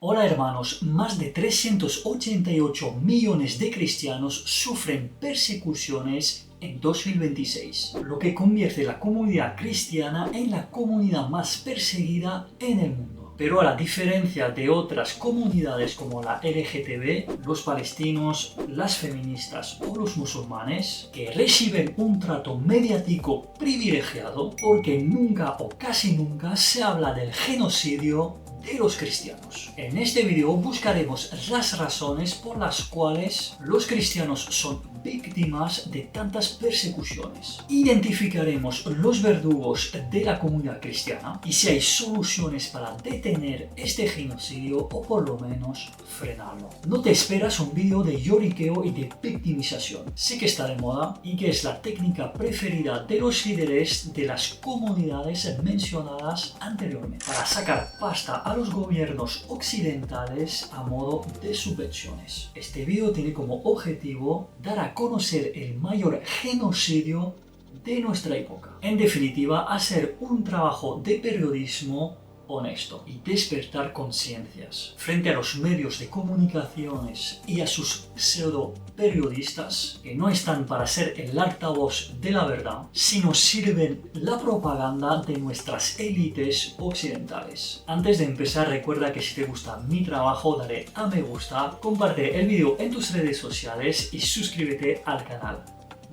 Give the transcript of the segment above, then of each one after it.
Hola hermanos, más de 388 millones de cristianos sufren persecuciones en 2026, lo que convierte la comunidad cristiana en la comunidad más perseguida en el mundo. Pero a la diferencia de otras comunidades como la LGTB, los palestinos, las feministas o los musulmanes, que reciben un trato mediático privilegiado porque nunca o casi nunca se habla del genocidio de los cristianos. En este video buscaremos las razones por las cuales los cristianos son víctimas de tantas persecuciones. Identificaremos los verdugos de la comunidad cristiana y si hay soluciones para detener este genocidio o por lo menos frenarlo. No te esperas un video de lloriqueo y de victimización. Sé que está de moda y que es la técnica preferida de los líderes de las comunidades mencionadas anteriormente para sacar pasta a los gobiernos occidentales a modo de subvenciones. Este video tiene como objetivo dar a conocer el mayor genocidio de nuestra época. En definitiva, hacer un trabajo de periodismo honesto y despertar conciencias frente a los medios de comunicaciones y a sus pseudo periodistas que no están para ser el altavoz de la verdad, sino sirven la propaganda de nuestras élites occidentales. Antes de empezar, recuerda que si te gusta mi trabajo, dale a me gusta, comparte el video en tus redes sociales y suscríbete al canal.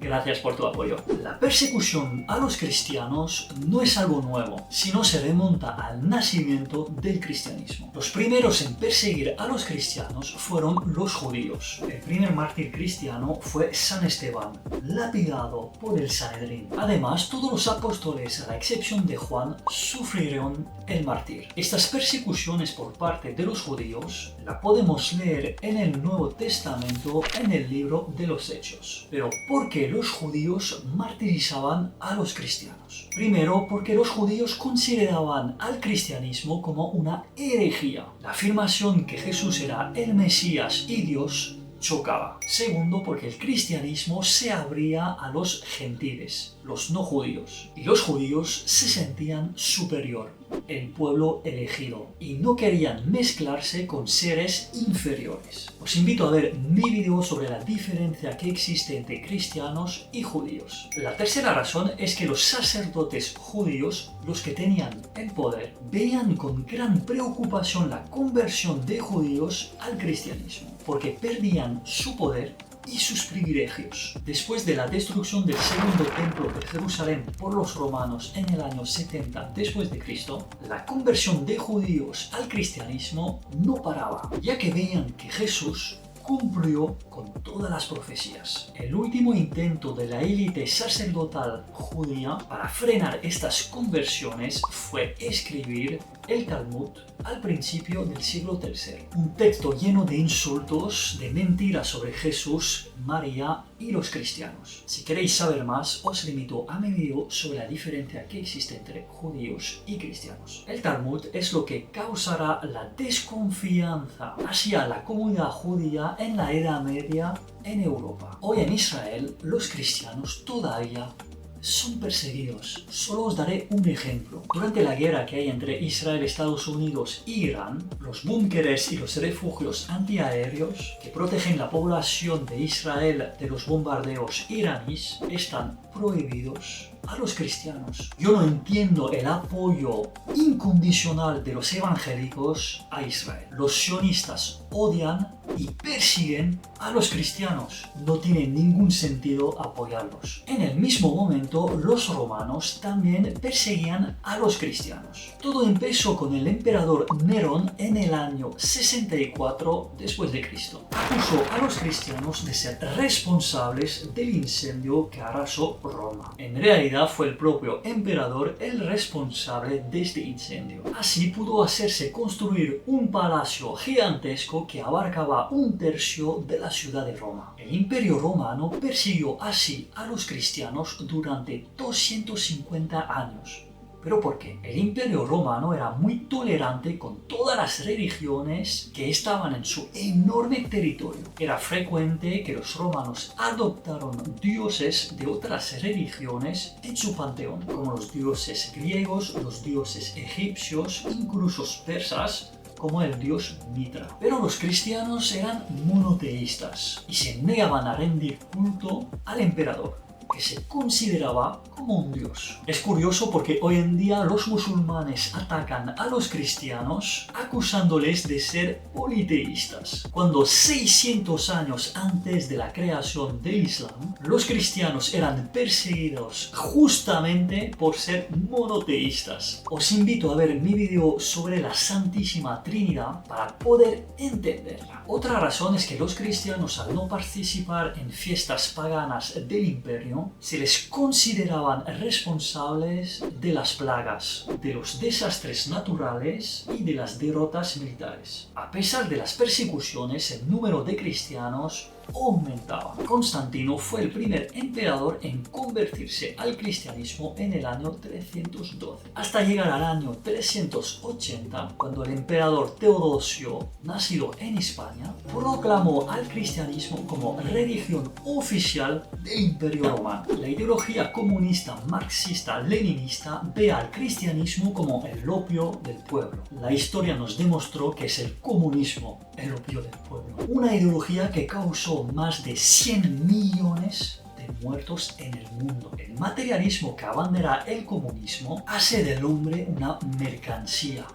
Gracias por tu apoyo. La persecución a los cristianos no es algo nuevo, sino se remonta al nacimiento del cristianismo. Los primeros en perseguir a los cristianos fueron los judíos. El primer mártir cristiano fue San Esteban, lapidado por el Sanedrín. Además, todos los apóstoles, a la excepción de Juan, sufrieron el martirio. Estas persecuciones por parte de los judíos la podemos leer en el Nuevo Testamento en el libro de los Hechos. Pero ¿por qué los judíos martirizaban a los cristianos? Primero, porque los judíos consideraban al cristianismo como una herejía. La afirmación que Jesús era el Mesías y Dios chocaba. Segundo, porque el cristianismo se abría a los gentiles, los no judíos, y los judíos se sentían superior, el pueblo elegido, y no querían mezclarse con seres inferiores. Os invito a ver mi video sobre la diferencia que existe entre cristianos y judíos. La tercera razón es que los sacerdotes judíos, los que tenían el poder, veían con gran preocupación la conversión de judíos al cristianismo, porque perdían su poder y sus privilegios. Después de la destrucción del segundo templo de Jerusalén por los romanos en el año 70 después de Cristo, la conversión de judíos al cristianismo no paraba, ya que veían que Jesús cumplió con todas las profecías. El último intento de la élite sacerdotal judía para frenar estas conversiones fue escribir el Talmud al principio del siglo III. Un texto lleno de insultos, de mentiras sobre Jesús, María y los cristianos. Si queréis saber más, os limito a mi video sobre la diferencia que existe entre judíos y cristianos. El Talmud es lo que causará la desconfianza hacia la comunidad judía en la Edad Media en Europa. Hoy en Israel, los cristianos todavía son perseguidos. Solo os daré un ejemplo. Durante la guerra que hay entre Israel, Estados Unidos y Irán, los búnkeres y los refugios antiaéreos que protegen la población de Israel de los bombardeos iraníes están prohibidos a los cristianos. Yo no entiendo el apoyo incondicional de los evangélicos a Israel. Los sionistas odian y persiguen a los cristianos. No tiene ningún sentido apoyarlos. En el mismo momento, los romanos también perseguían a los cristianos. Todo empezó con el emperador Nerón en el año 64 después de Cristo. Acusó a los cristianos de ser responsables del incendio que arrasó Roma. En realidad fue el propio emperador el responsable de este incendio. Así pudo hacerse construir un palacio gigantesco que abarcaba un tercio de la ciudad de Roma. El Imperio Romano persiguió así a los cristianos durante 250 años. ¿Pero por qué? El Imperio Romano era muy tolerante con todas las religiones que estaban en su enorme territorio. Era frecuente que los romanos adoptaron dioses de otras religiones en su panteón, como los dioses griegos, los dioses egipcios, incluso persas como el dios Mitra. Pero los cristianos eran monoteístas y se negaban a rendir culto al emperador, que se consideraba como un dios. Es curioso porque hoy en día los musulmanes atacan a los cristianos acusándoles de ser politeístas, cuando 600 años antes de la creación del Islam, los cristianos eran perseguidos justamente por ser monoteístas. Os invito a ver mi vídeo sobre la Santísima Trinidad para poder entenderla. Otra razón es que los cristianos, al no participar en fiestas paganas del imperio, se les consideraban responsables de las plagas, de los desastres naturales y de las derrotas militares. A pesar de las persecuciones, el número de cristianos aumentaba. Constantino fue el primer emperador en convertirse al cristianismo en el año 312, hasta llegar al año 380, cuando el emperador Teodosio, nacido en España, proclamó al cristianismo como religión oficial del Imperio Romano. La ideología comunista marxista-leninista ve al cristianismo como el opio del pueblo. La historia nos demostró que es el comunismo el opio del pueblo. Una ideología que causó más de 100 millones de muertos en el mundo. El materialismo que abandera el comunismo hace del hombre una mercancía,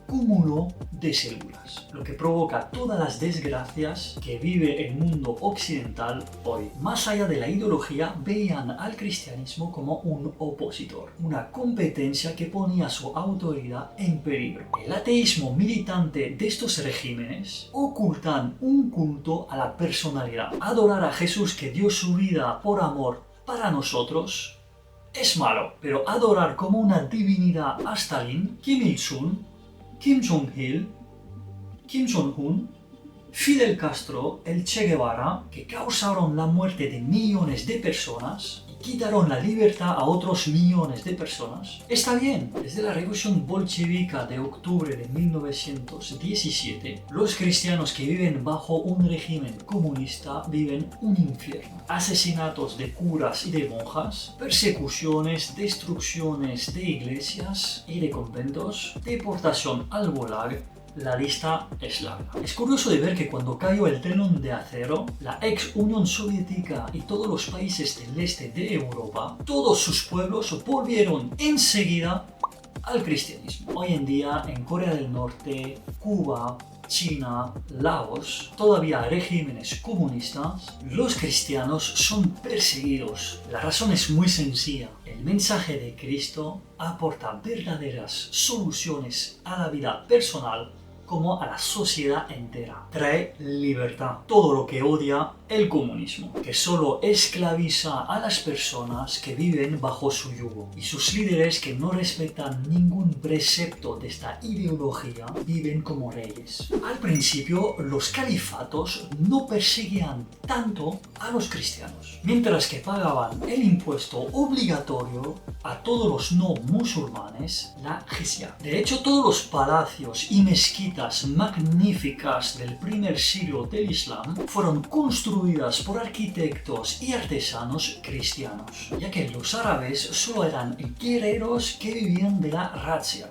cúmulo de células, lo que provoca todas las desgracias que vive el mundo occidental hoy. Más allá de la ideología, veían al cristianismo como un opositor, una competencia que ponía su autoridad en peligro. El ateísmo militante de estos regímenes ocultan un culto a la personalidad. Adorar a Jesús, que dio su vida por amor para nosotros, es malo, pero adorar como una divinidad a Stalin, Kim Il-sung, Kim Jong-il, Kim Jong-un, Fidel Castro, el Che Guevara, que causaron la muerte de millones de personas y quitaron la libertad a otros millones de personas, está bien. Desde la revolución bolchevica de octubre de 1917, los cristianos que viven bajo un régimen comunista viven un infierno. Asesinatos de curas y de monjas, persecuciones, destrucciones de iglesias y de conventos, deportación al Gulag. La lista es larga. Es curioso de ver que cuando cayó el telón de acero, la ex Unión Soviética y todos los países del este de Europa, todos sus pueblos volvieron enseguida al cristianismo. Hoy en día en Corea del Norte, Cuba, China, Laos, todavía regímenes comunistas, los cristianos son perseguidos. La razón es muy sencilla. El mensaje de Cristo aporta verdaderas soluciones a la vida personal como a la sociedad entera. Trae libertad. Todo lo que odia el comunismo, que solo esclaviza a las personas que viven bajo su yugo. Y sus líderes, que no respetan ningún precepto de esta ideología, viven como reyes. Al principio, los califatos no perseguían tanto a los cristianos, mientras que pagaban el impuesto obligatorio a todos los no musulmanes, la jizya. De hecho, todos los palacios y mezquitas magníficas del primer siglo del Islam fueron construidas por arquitectos y artesanos cristianos, ya que los árabes solo eran guerreros que vivían de la razzia.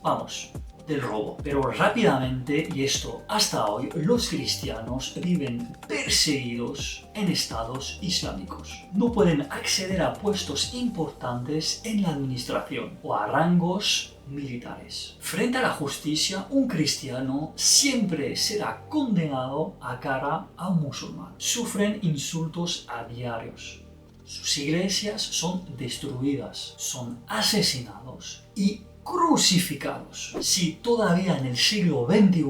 Vamos, del robo. Pero rápidamente, y esto hasta hoy, los cristianos viven perseguidos en estados islámicos. No pueden acceder a puestos importantes en la administración o a rangos militares. Frente a la justicia, un cristiano siempre será condenado a cara a un musulmán. Sufren insultos a diarios. Sus iglesias son destruidas, son asesinados y crucificados. Sí, todavía en el siglo XXI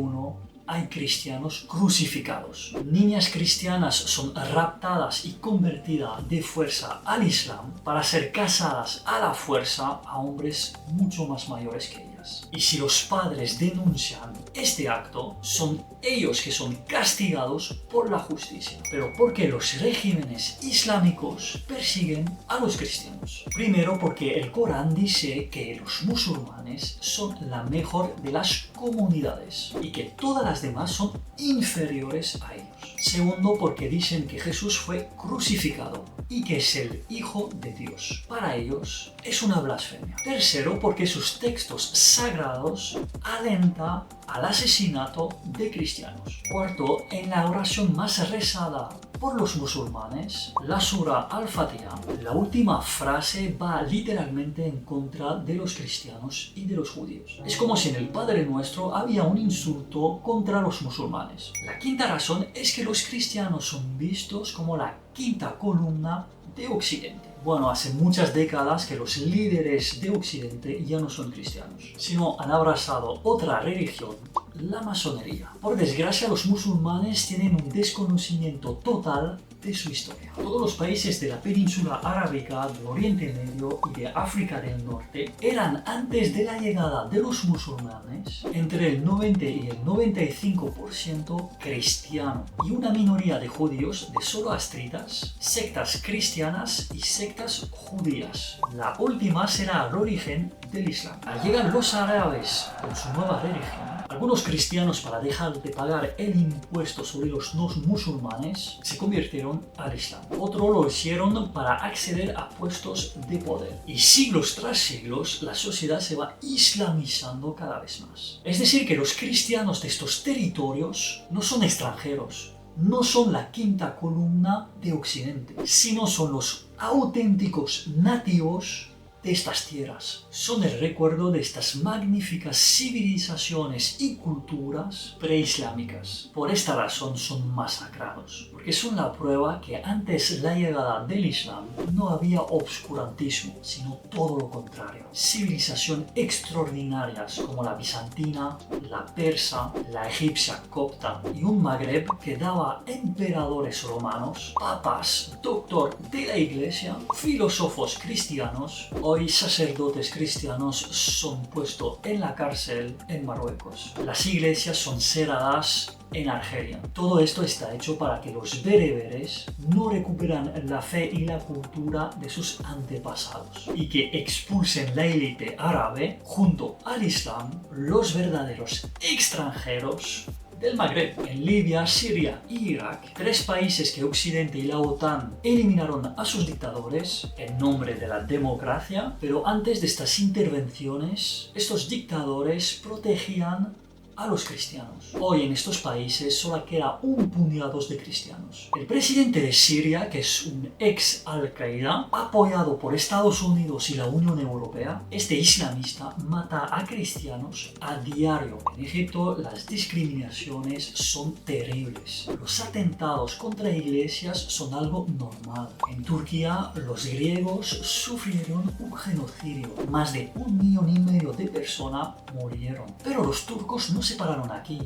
hay cristianos crucificados. Niñas cristianas son raptadas y convertidas de fuerza al Islam para ser casadas a la fuerza a hombres mucho más mayores que ellas. Y si los padres denuncian este acto, son ellos que son castigados por la justicia. Pero ¿por qué los regímenes islámicos persiguen a los cristianos? Primero, porque el Corán dice que los musulmanes son la mejor de las comunidades y que todas las demás son inferiores a ellos. Segundo, porque dicen que Jesús fue crucificado y que es el Hijo de Dios. Para ellos es una blasfemia. Tercero, porque sus textos sagrados alentan al asesinato de cristianos. Cuarto, en la oración más rezada por los musulmanes, la Sura al-Fatiha, la última frase va literalmente en contra de los cristianos y de los judíos. Es como si en el Padre Nuestro había un insulto contra los musulmanes. La quinta razón es que los cristianos son vistos como la quinta columna de Occidente. Bueno, hace muchas décadas que los líderes de Occidente ya no son cristianos, sino han abrazado otra religión, la masonería. Por desgracia, los musulmanes tienen un desconocimiento total de su historia. Todos los países de la península arábica, del Oriente Medio y de África del Norte eran, antes de la llegada de los musulmanes, entre el 90 y el 95% cristiano, y una minoría de judíos de zoroastritas, sectas cristianas y sectas judías. La última será el origen del Islam. Al llegar los árabes con su nueva religión, algunos cristianos, para dejar de pagar el impuesto sobre los no musulmanes, se convirtieron al Islam. Otros lo hicieron para acceder a puestos de poder. Y siglos tras siglos, la sociedad se va islamizando cada vez más. Es decir, que los cristianos de estos territorios no son extranjeros, no son la quinta columna de Occidente, sino son los auténticos nativos de estas tierras. Son el recuerdo de estas magníficas civilizaciones y culturas preislámicas. Por esta razón son masacrados, porque son la prueba que antes la llegada del Islam no había obscurantismo, sino todo lo contrario. Civilizaciones extraordinarias como la bizantina, la persa, la egipcia copta y un Magreb que daba emperadores romanos, papas, doctor de la iglesia, filósofos cristianos. Hoy sacerdotes cristianos son puestos en la cárcel en Marruecos. Las iglesias son cerradas en Argelia. Todo esto está hecho para que los bereberes no recuperen la fe y la cultura de sus antepasados y que expulsen la élite árabe junto al Islam, los verdaderos extranjeros del Magreb. En Libia, Siria y Irak, tres países que Occidente y la OTAN eliminaron a sus dictadores en nombre de la democracia, pero antes de estas intervenciones, estos dictadores protegían a los cristianos. Hoy en estos países solo queda un puñado de cristianos. El presidente de Siria, que es un ex Al-Qaeda, apoyado por Estados Unidos y la Unión Europea, este islamista mata a cristianos a diario. En Egipto las discriminaciones son terribles. Los atentados contra iglesias son algo normal. En Turquía los griegos sufrieron un genocidio. Más de 1,5 millones de personas murieron. Pero los turcos no se pararon aquí.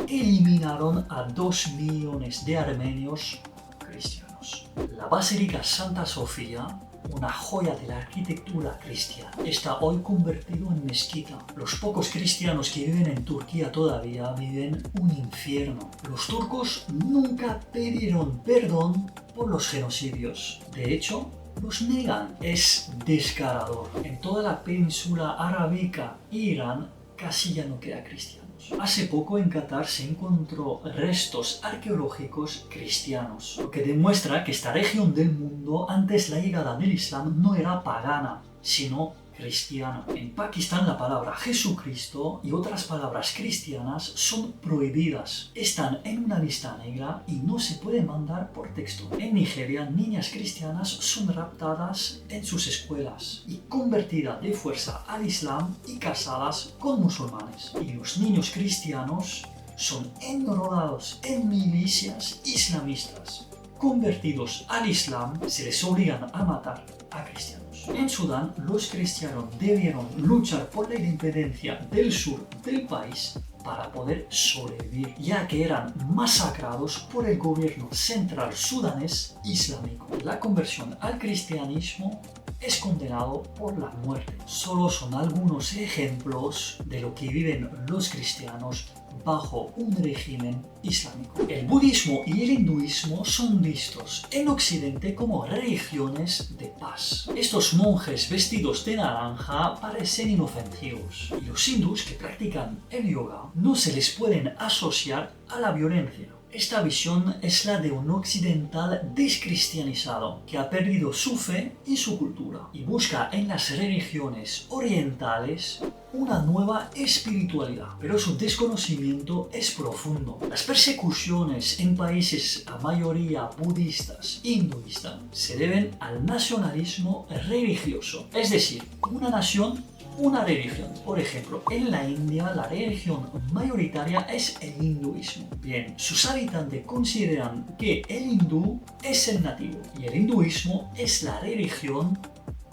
Eliminaron a 2 millones de armenios cristianos. La Basílica Santa Sofía, una joya de la arquitectura cristiana, está hoy convertido en mezquita. Los pocos cristianos que viven en Turquía todavía viven un infierno. Los turcos nunca pidieron perdón por los genocidios. De hecho, los negan. Es descarador. En toda la península arábica e Irán casi ya no queda cristianos. Hace poco en Qatar se encontró restos arqueológicos cristianos, lo que demuestra que esta región del mundo antes la llegada del Islam no era pagana, sino cristiana. En Pakistán la palabra Jesucristo y otras palabras cristianas son prohibidas. Están en una lista negra y no se pueden mandar por texto. En Nigeria, niñas cristianas son raptadas en sus escuelas y convertidas de fuerza al Islam y casadas con musulmanes. Y los niños cristianos son enrolados en milicias islamistas. Convertidos al Islam, se les obligan a matar a cristianos. En Sudán, los cristianos debieron luchar por la independencia del sur del país para poder sobrevivir, ya que eran masacrados por el gobierno central sudanés islámico. La conversión al cristianismo es condenado por la muerte. Solo son algunos ejemplos de lo que viven los cristianos bajo un régimen islámico. El budismo y el hinduismo son vistos en Occidente como religiones de paz. Estos monjes vestidos de naranja parecen inofensivos, y los hindús que practican el yoga no se les pueden asociar a la violencia. Esta visión es la de un occidental descristianizado que ha perdido su fe y su cultura y busca en las religiones orientales una nueva espiritualidad, pero su desconocimiento es profundo. Las persecuciones en países a mayoría budistas e hinduistas se deben al nacionalismo religioso, es decir, una nación, una religión. Por ejemplo, en la India la religión mayoritaria es el hinduismo. Bien, sus habitantes consideran que el hindú es el nativo y el hinduismo es la religión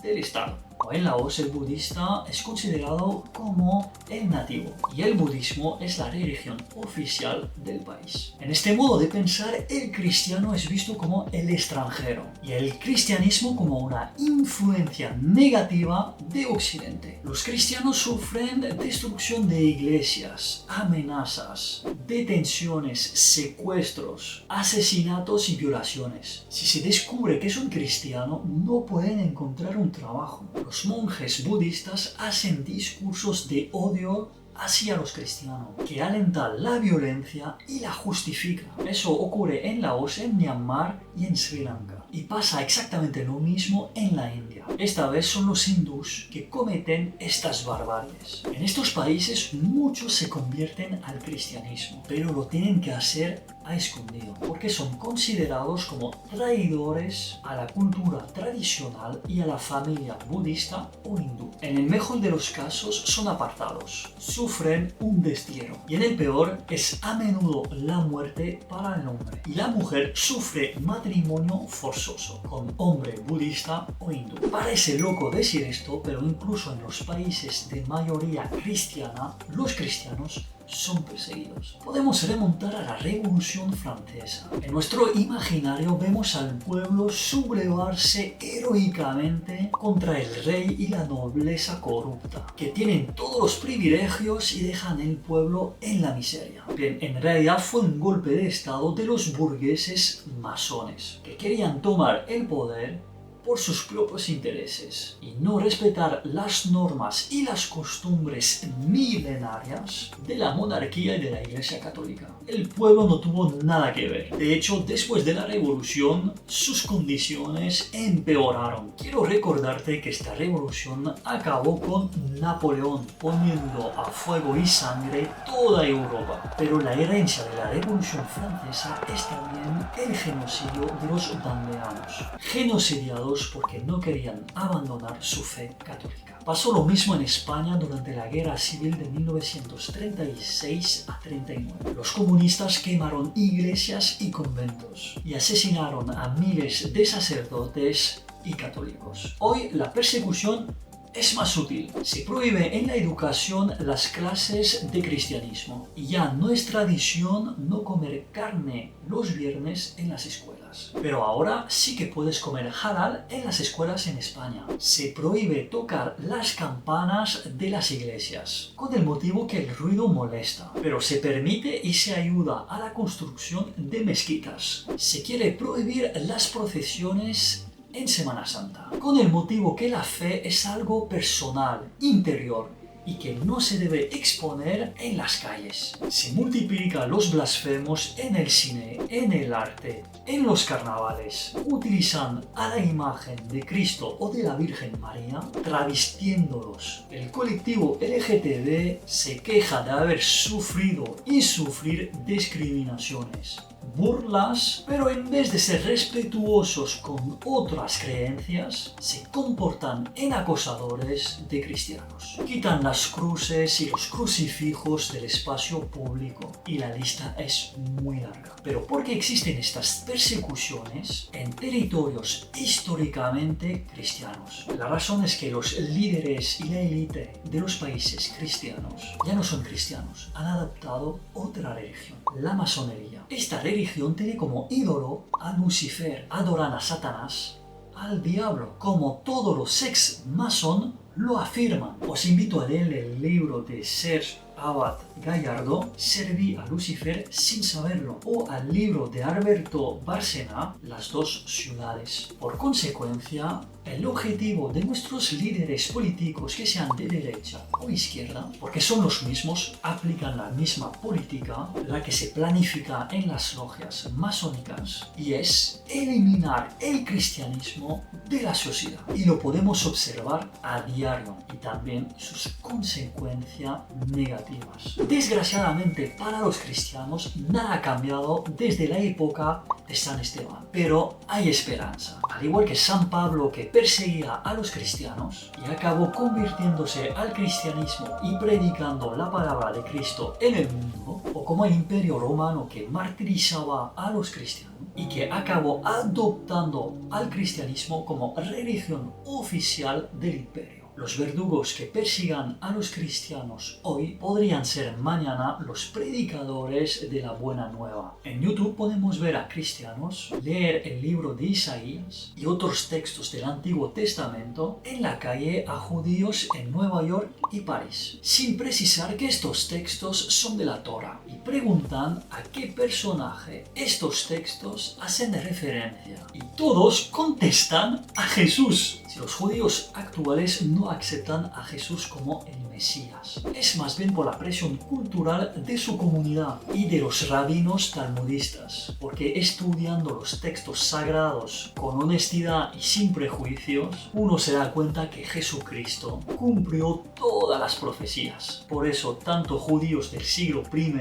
del Estado. En Laos el budista es considerado como el nativo y el budismo es la religión oficial del país. En este modo de pensar, el cristiano es visto como el extranjero y el cristianismo como una influencia negativa de Occidente. Los cristianos sufren destrucción de iglesias, amenazas, detenciones, secuestros, asesinatos y violaciones. Si se descubre que es un cristiano, no pueden encontrar un trabajo. Los monjes budistas hacen discursos de odio hacia los cristianos, que alentan la violencia y la justifican. Eso ocurre en Laos, en Myanmar y en Sri Lanka. Y pasa exactamente lo mismo en la India. Esta vez son los hindús que cometen estas barbaries. En estos países muchos se convierten al cristianismo, pero lo tienen que hacer a escondido, porque son considerados como traidores a la cultura tradicional y a la familia budista o hindú. En el mejor de los casos son apartados, sufren un destierro y en el peor es a menudo la muerte para el hombre. Y la mujer sufre matrimonio forzoso con hombre budista o hindú. Parece loco decir esto, pero incluso en los países de mayoría cristiana, los cristianos son perseguidos. Podemos remontar a la Revolución Francesa. En nuestro imaginario vemos al pueblo sublevarse heroicamente contra el rey y la nobleza corrupta, que tienen todos los privilegios y dejan el pueblo en la miseria. Bien, en realidad fue un golpe de estado de los burgueses masones, que querían tomar el poder por sus propios intereses y no respetar las normas y las costumbres milenarias de la monarquía y de la Iglesia Católica. El pueblo no tuvo nada que ver. De hecho, después de la revolución, sus condiciones empeoraron. Quiero recordarte que esta revolución acabó con Napoleón poniendo a fuego y sangre toda Europa. Pero la herencia de la Revolución Francesa es también el genocidio de los vanderanos, genocidiados porque no querían abandonar su fe católica. Pasó lo mismo en España durante la Guerra Civil de 1936 a 39. Los comunistas quemaron iglesias y conventos y asesinaron a miles de sacerdotes y católicos. Hoy la persecución es más sutil. Se prohíbe en la educación las clases de cristianismo y ya no es tradición no comer carne los viernes en las escuelas. Pero ahora sí que puedes comer halal en las escuelas en España. Se prohíbe tocar las campanas de las iglesias, con el motivo que el ruido molesta. Pero se permite y se ayuda a la construcción de mezquitas. Se quiere prohibir las procesiones en Semana Santa, con el motivo que la fe es algo personal, interior, y que no se debe exponer en las calles. Se multiplican los blasfemos en el cine, en el arte, en los carnavales. Utilizan a la imagen de Cristo o de la Virgen María, travestiéndolos. El colectivo LGTB se queja de haber sufrido y sufrir discriminaciones, burlas, pero en vez de ser respetuosos con otras creencias, se comportan en acosadores de cristianos. Quitan las cruces y los crucifijos del espacio público y la lista es muy larga. Pero ¿por qué existen estas persecuciones en territorios históricamente cristianos? La razón es que los líderes y la élite de los países cristianos ya no son cristianos, han adoptado otra religión, la masonería. Esta religión tiene como ídolo a Lucifer, adoran a Satanás, al diablo, como todos los ex masón lo afirman. Os invito a leer el libro de Serge Abad Gallardo, serví a Lucifer sin saberlo, o al libro de Alberto Bárcena, Las dos ciudades. Por consecuencia, el objetivo de nuestros líderes políticos, que sean de derecha o izquierda, porque son los mismos, aplican la misma política, la que se planifica en las logias masónicas, y es eliminar el cristianismo de la sociedad. Y lo podemos observar a diario, y también sus consecuencias negativas. Desgraciadamente para los cristianos, nada ha cambiado desde la época de San Esteban, pero hay esperanza. Al igual que San Pablo, que perseguía a los cristianos y acabó convirtiéndose al cristianismo y predicando la palabra de Cristo en el mundo, o como el Imperio Romano, que martirizaba a los cristianos y que acabó adoptando al cristianismo como religión oficial del imperio. Los verdugos que persigan a los cristianos hoy podrían ser mañana los predicadores de la buena nueva. En YouTube podemos ver a cristianos leer el libro de Isaías y otros textos del Antiguo Testamento en la calle a judíos en Nueva York y París, sin precisar que estos textos son de la Torá, y preguntan a qué personaje estos textos hacen referencia. Y todos contestan a Jesús. Si los judíos actuales no aceptan a Jesús como el Mesías, es más bien por la presión cultural de su comunidad y de los rabinos talmudistas, porque estudiando los textos sagrados con honestidad y sin prejuicios, uno se da cuenta que Jesucristo cumplió todas las profecías. Por eso, tanto judíos del siglo I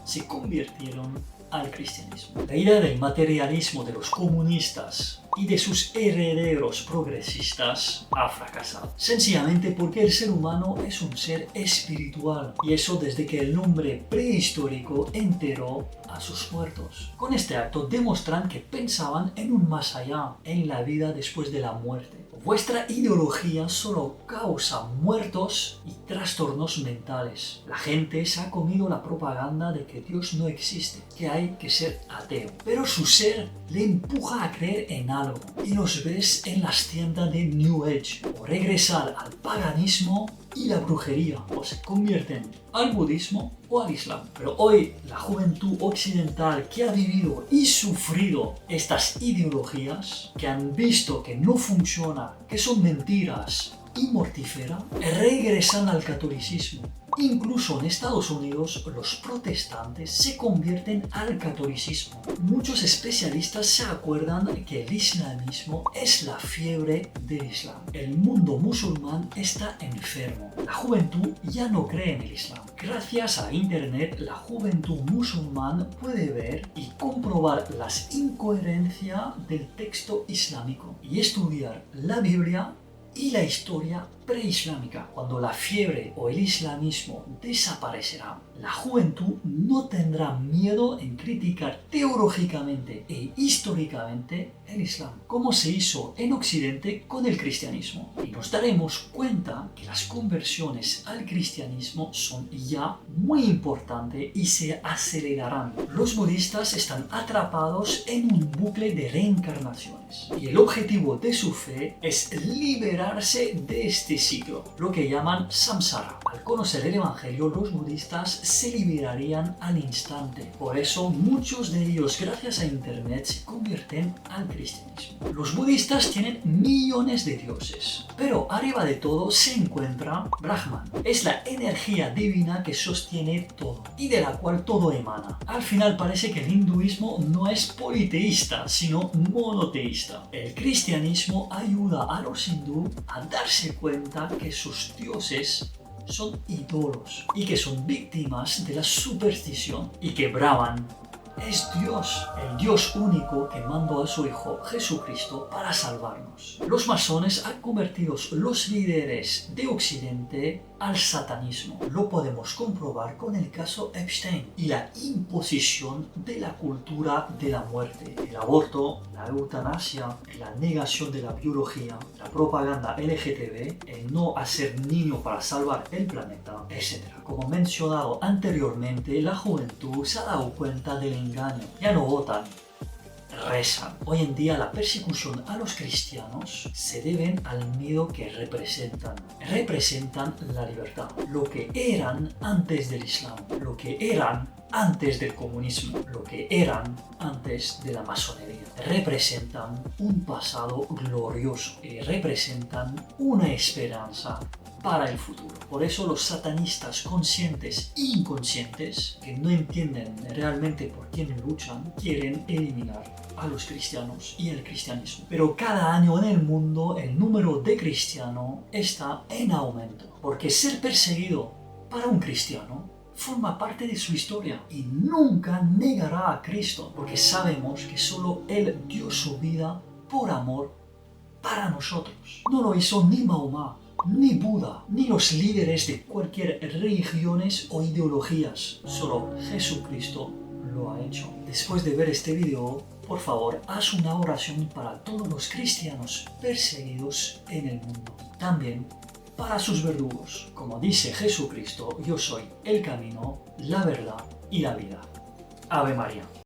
se convirtieron al cristianismo. La idea del materialismo de los comunistas y de sus herederos progresistas ha fracasado, sencillamente porque el ser humano es un ser espiritual, y eso desde que el hombre prehistórico enterró a sus muertos. Con este acto demuestran que pensaban en un más allá, en la vida después de la muerte. Vuestra ideología solo causa muertos y trastornos mentales. La gente se ha comido la propaganda de que Dios no existe, que hay que ser ateo. Pero su ser le empuja a creer en algo, y los ves en las tiendas de New Age, o regresar al paganismo y la brujería, o se convierten al budismo o al islam. Pero hoy la juventud occidental, que ha vivido y sufrido estas ideologías, que han visto que no funciona, que son mentiras y mortíferas, regresan al catolicismo. Incluso en Estados Unidos, los protestantes se convierten al catolicismo. Muchos especialistas se acuerdan que el islamismo es la fiebre del islam. El mundo musulmán está enfermo. La juventud ya no cree en el islam. Gracias a Internet, la juventud musulmana puede ver y comprobar las incoherencias del texto islámico y estudiar la Biblia y la historia preislámica. Cuando la fiebre o el islamismo desaparecerá, la juventud no tendrá miedo en criticar teológicamente e históricamente el islam, como se hizo en Occidente con el cristianismo. Y nos daremos cuenta que las conversiones al cristianismo son ya muy importantes y se acelerarán. Los budistas están atrapados en un bucle de reencarnaciones, y el objetivo de su fe es liberarse de este ciclo, lo que llaman samsara. Al conocer el evangelio, los budistas se liberarían al instante. Por eso muchos de ellos, gracias a internet, se convierten al cristianismo. Los budistas tienen millones de dioses, pero arriba de todo se encuentra Brahman. Es la energía divina que sostiene todo y de la cual todo emana. Al final parece que el hinduismo no es politeísta, sino monoteísta. El cristianismo ayuda a los hindú a darse cuenta que sus dioses son ídolos y que son víctimas de la superstición, y que Brahman es Dios, el Dios único que mandó a su Hijo Jesucristo para salvarnos. Los masones han convertido los líderes de Occidente al satanismo. Lo podemos comprobar con el caso Epstein y la imposición de la cultura de la muerte, el aborto, la eutanasia, la negación de la biología, la propaganda LGTB, el no hacer niño para salvar el planeta, etc. Como mencionado anteriormente, la juventud se ha dado cuenta del engaño. Ya no votan, rezan. Hoy en día la persecución a los cristianos se debe al miedo que representan. Representan la libertad, lo que eran antes del Islam, lo que eran antes del comunismo, lo que eran antes de la masonería. Representan un pasado glorioso y representan una esperanza para el futuro. Por eso los satanistas conscientes e inconscientes, que no entienden realmente por quién luchan, quieren eliminar a los cristianos y el cristianismo. Pero cada año en el mundo el número de cristianos está en aumento, porque ser perseguido para un cristiano forma parte de su historia y nunca negará a Cristo, porque sabemos que solo Él dio su vida por amor para nosotros. No lo hizo ni Mahoma, ni Buda, ni los líderes de cualquier religiones o ideologías. Solo Jesucristo lo ha hecho. Después de ver este video, por favor, haz una oración para todos los cristianos perseguidos en el mundo. También para sus verdugos. Como dice Jesucristo, yo soy el camino, la verdad y la vida. Ave María.